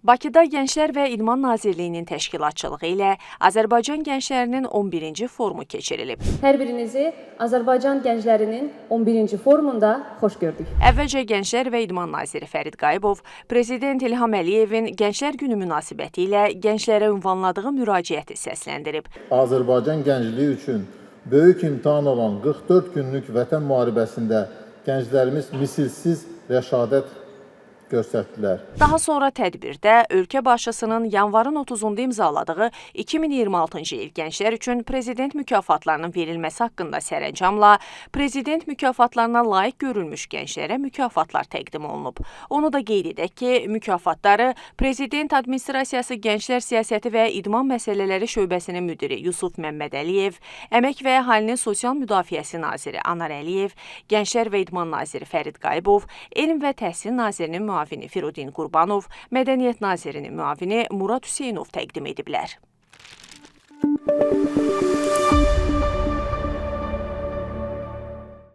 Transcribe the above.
Bakıda Gənclər və İdman Nazirliyinin təşkilatçılığı ilə Azərbaycan gənclərinin 11-ci forumu keçirilib. Hər birinizi Azərbaycan gənclərinin 11-ci forumunda xoş gördük. Əvvəlcə Gənclər və İdman naziri Fərid Qayıbov Prezident İlham Əliyevin Gənclər Günü münasibətilə gənclərə ünvanladığı müraciəti səsləndirib. Azərbaycan gəncliyi üçün böyük imtahan olan 44 günlük vətən müharibəsində gənclərimiz misilsiz rəşadət göstərdilər. Daha sonra tədbirdə ölkə başçısının yanvarın 30-unda imzaladığı 2026-cı il gənclər üçün prezident mükafatlarının verilməsi haqqında sərəncamla prezident mükafatlarına layiq görülmüş gənclərə mükafatlar təqdim olunub. Onu da qeyd edək ki, mükafatları Prezident Administrasiyası Gənclər Siyasəti və İdman Məsələləri Şöbəsinin müdiri Yusuf Məmmədəliyev, Əmək və Əhalinin Sosial Müdafiəsi naziri Anar Əliyev, Gənclər və İdman naziri Fərid Qayıbov, Elm və Təhsil nazirinin müavini Firudin Qurbanov, Mədəniyyət nazirinin müavini Murad Hüseynov təqdim ediblər.